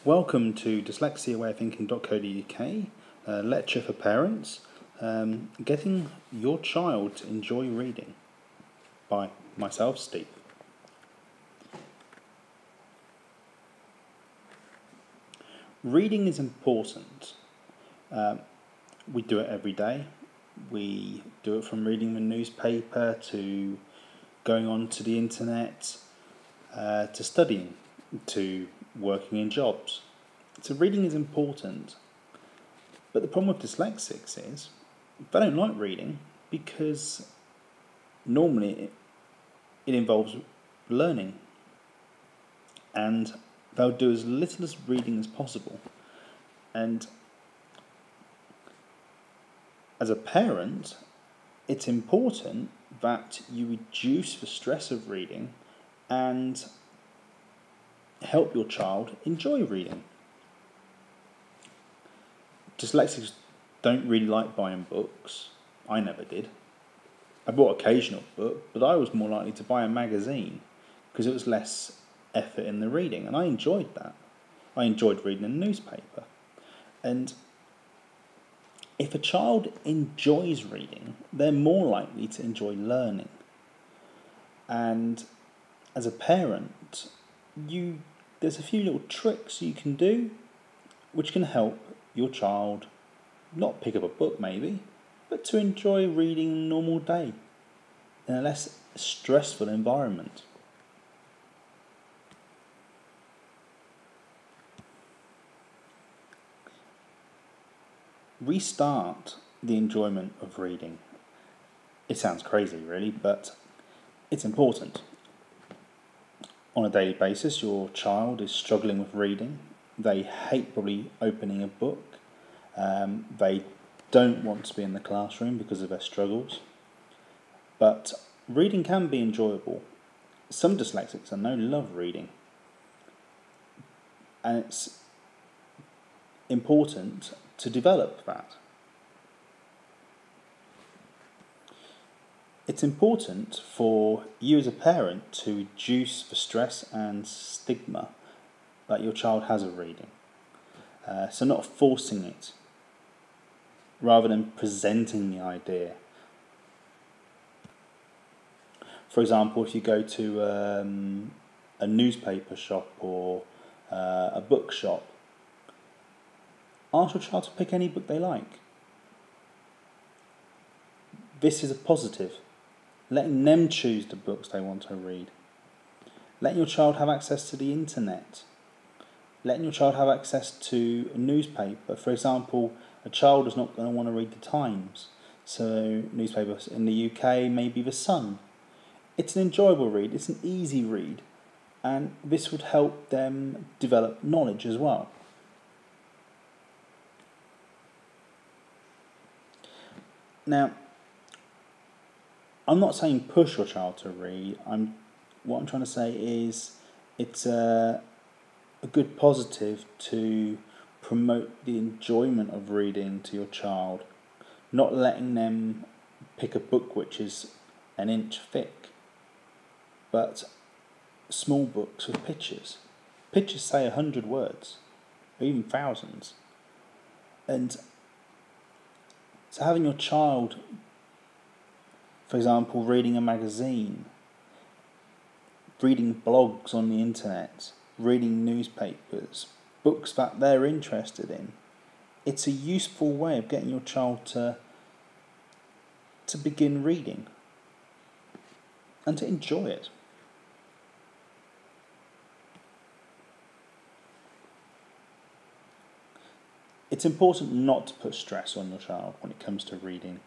Welcome to dyslexiawayofThinking.co.uk, a lecture for parents, getting your child to enjoy reading, by myself, Steve. Reading is important. We do it every day. We do it from reading the newspaper to going on to the internet, to studying, to working in jobs. So reading is important. But the problem with dyslexics is they don't like reading because normally it involves learning. And they'll do as little as reading as possible. And as a parent, it's important that you reduce the stress of reading and help your child enjoy reading. Dyslexics don't really like buying books. I never did. I bought occasional book, but I was more likely to buy a magazine because it was less effort in the reading, and I enjoyed that. I enjoyed reading a newspaper. And if a child enjoys reading, they're more likely to enjoy learning. And as a parent, there's a few little tricks you can do which can help your child not pick up a book maybe, but to enjoy reading a normal day in a less stressful environment. Restart the enjoyment of reading. It sounds crazy really, but it's important. On a daily basis, your child is struggling with reading. They hate probably opening a book. They don't want to be in the classroom because of their struggles. But reading can be enjoyable. Some dyslexics I know love reading. And it's important to develop that. It's important for you as a parent to reduce the stress and stigma that your child has of reading. So not forcing it, rather than presenting the idea. For example, if you go to a newspaper shop or a book shop, ask your child to pick any book they like. This is a positive. Letting them choose the books they want to read. Letting your child have access to the internet. Letting your child have access to a newspaper. For example, a child is not going to want to read the Times. So newspapers in the UK, maybe the Sun. It's an enjoyable read, it's an easy read. And this would help them develop knowledge as well. Now, I'm not saying push your child to read. What I'm trying to say is it's a good positive to promote the enjoyment of reading to your child, not letting them pick a book which is an inch thick, but small books with pictures. Pictures say 100 words, or even thousands. And so having your child, for example, reading a magazine, reading blogs on the internet, reading newspapers, books that they're interested in, it's a useful way of getting your child to begin reading and to enjoy it. It's important not to put stress on your child when it comes to reading.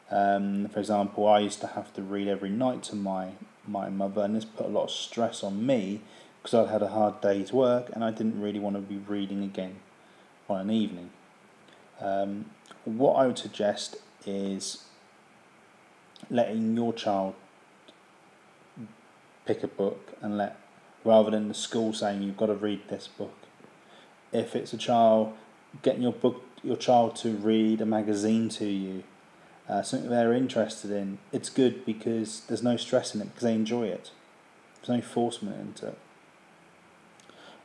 For example, I used to have to read every night to my mother, and this put a lot of stress on me because I'd had a hard day's work and I didn't really want to be reading again on an evening. What I would suggest is letting your child pick a book and rather than the school saying you've got to read this book. If it's a child, getting your child to read a magazine to you, something they're interested in, it's good because there's no stress in it because they enjoy it. There's no forcement into it.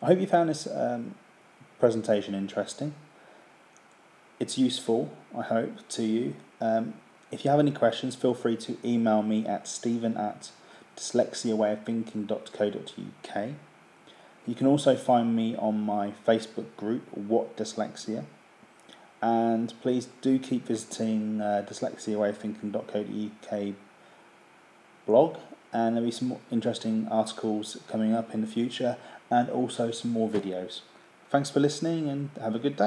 I hope you found this presentation interesting. It's useful, I hope, to you. If you have any questions, feel free to email me at stephen@dyslexiawayofthinking.co.uk. You can also find me on my Facebook group, What Dyslexia. And please do keep visiting dyslexiawayofthinking.co.uk blog, and there'll be some more interesting articles coming up in the future, and also some more videos. Thanks for listening, and have a good day.